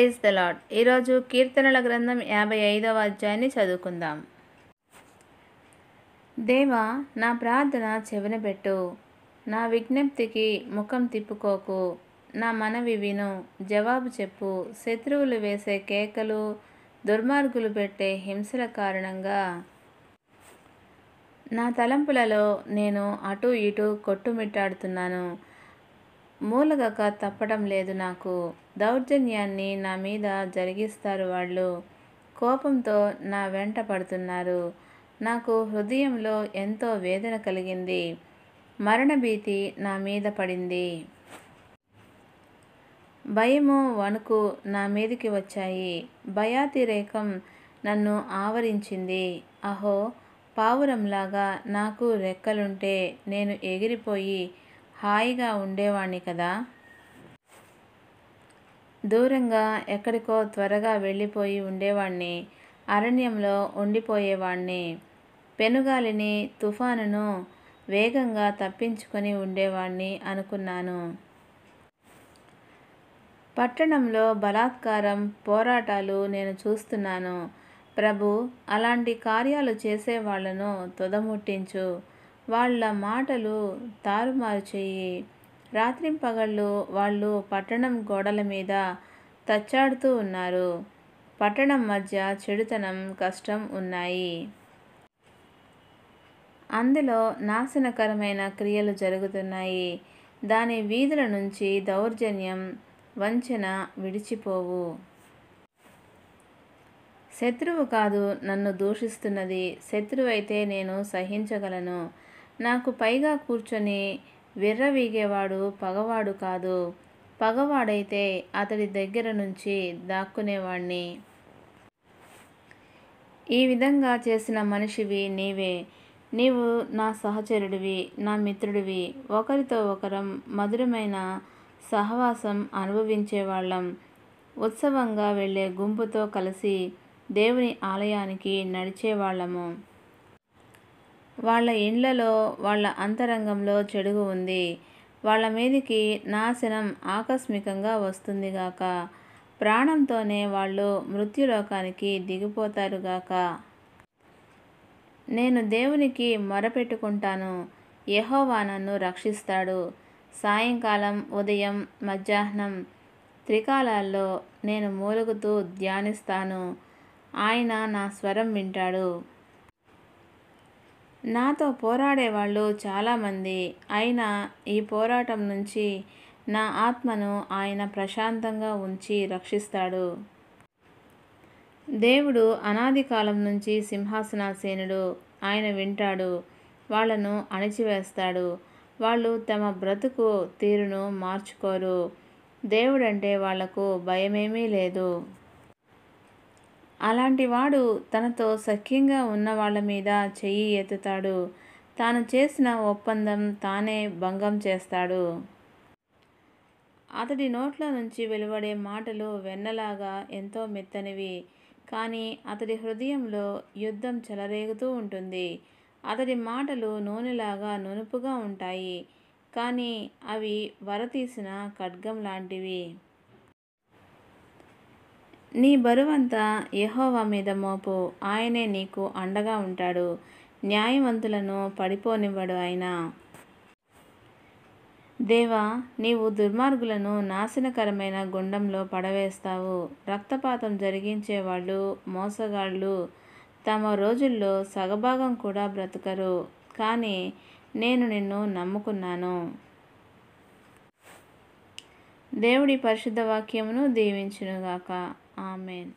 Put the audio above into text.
Praise the lord. ఈరోజు కీర్తనల గ్రంథం 55వ అధ్యాయాన్ని చదువుకుందాం. దేవా, నా ప్రార్థన చెవిన పెట్టు, నా విజ్ఞప్తికి ముఖం తిప్పుకోకు. నా మనవి విను, జవాబు చెప్పు. శత్రువులు వేసే కేకలు, దుర్మార్గులు పెట్టే హింసల కారణంగా నా తలంపులలో నేను అటు ఇటు కొట్టుమిట్టాడుతున్నాను. మూలగక తప్పడం లేదు నాకు. దౌర్జన్యాన్ని నా మీద జరిగిస్తారు వాళ్ళు. కోపంతో నా వెంట పడుతున్నారు. నాకు హృదయంలో ఎంతో వేదన కలిగింది. మరణభీతి నా మీద పడింది. భయము, వణుకు నా మీదికి వచ్చాయి. భయాతిరేకం నన్ను ఆవరించింది. అహో, పావురంలాగా నాకు రెక్కలుంటే నేను ఎగిరిపోయి హాయిగా ఉండేవాణ్ణి కదా. దూరంగా ఎక్కడికో త్వరగా వెళ్ళిపోయి ఉండేవాణ్ణి. అరణ్యంలో ఉండిపోయేవాణ్ణి. పెనుగాలిని, తుఫానును వేగంగా తప్పించుకొని ఉండేవాణ్ణి అనుకున్నాను. పట్టణంలో బలాత్కారం, పోరాటాలు నేను చూస్తున్నాను. ప్రభు, అలాంటి కార్యాలు చేసేవాళ్లను తుదముట్టించు. వాళ్ళ మాటలు తారుమారు చెయ్యి. రాత్రింపగళ్ళు వాళ్ళు పట్టణం గోడల మీద తచ్చాడుతూ ఉన్నారు. పట్టణం మధ్య చెడుతనం, కష్టం ఉన్నాయి. అందులో నాశనకరమైన క్రియలు జరుగుతున్నాయి. దాని వీధుల నుంచి దౌర్జన్యం, వంచన విడిచిపోవు. శత్రువు కాదు నన్ను దూషిస్తున్నది. శత్రువైతే నేను సహించగలను. నాకు పైగా కూర్చొని విర్రవీగేవాడు పగవాడు కాదు. పగవాడైతే అతడి దగ్గర నుంచి దాక్కునేవాణ్ణి. ఈ విధంగా చేసిన మనిషివి నీవే. నీవు నా సహచరుడివి, నా మిత్రుడివి. ఒకరితో ఒకరం మధురమైన సహవాసం అనుభవించేవాళ్ళం. ఉత్సవంగా వెళ్ళే గుంపుతో కలిసి దేవుని ఆలయానికి నడిచేవాళ్ళము. వాళ్ళ ఇండ్లలో, వాళ్ళ అంతరంగంలో చెడు ఉంది. వాళ్ళ మీదికి నాశనం ఆకస్మికంగా వస్తుందిగాక. ప్రాణంతోనే వాళ్ళు మృత్యులోకానికి దిగిపోతారుగాక. నేను దేవునికి మొరపెట్టుకుంటాను. యెహోవా నన్ను రక్షిస్తాడు. సాయంకాలం, ఉదయం, మధ్యాహ్నం త్రికాలాల్లో నేను మూలుగుతూ ధ్యానిస్తాను. ఆయన నా స్వరం వింటాడు. నాతో పోరాడేవాళ్ళు చాలామంది. అయినా ఈ పోరాటం నుంచి నా ఆత్మను ఆయన ప్రశాంతంగా ఉంచి రక్షిస్తాడు. దేవుడు అనాది కాలం నుంచి సింహాసనాసీనుడు. ఆయన వింటాడు. వాళ్ళను అణిచివేస్తాడు. వాళ్ళు తమ బ్రతుకు తీరును మార్చుకోరు. దేవుడంటే వాళ్లకు భయమేమీ లేదు. అలాంటి వాడు తనతో సఖ్యంగా ఉన్న వాళ్ళ మీద చెయ్యి ఎత్తుతాడు. తాను చేసిన ఒప్పందం తానే భంగం చేస్తాడు. అతడి నోట్లో నుంచి వెలువడే మాటలు వెన్నలాగా ఎంతో మెత్తనివి. కానీ అతడి హృదయంలో యుద్ధం చెలరేగుతూ ఉంటుంది. అతడి మాటలు నూనెలాగా నునుపుగా ఉంటాయి. కానీ అవి వరతీసిన ఖడ్గం లాంటివి. నీ బరువంతా యెహోవా మీద మోపు. ఆయనే నీకు అండగా ఉంటాడు. న్యాయవంతులను పడిపోనివ్వడు ఆయన. దేవా, నీవు దుర్మార్గులను నాశనకరమైన గుండంలో పడవేస్తావు. రక్తపాతం జరిగించేవాళ్ళు, మోసగాళ్ళు తమ రోజుల్లో సగభాగం కూడా బ్రతకరు. కానీ నేను నిన్ను నమ్ముకున్నాను. దేవుడి పరిశుద్ధ వాక్యమును దీవించునుగాక. ఆమేన్.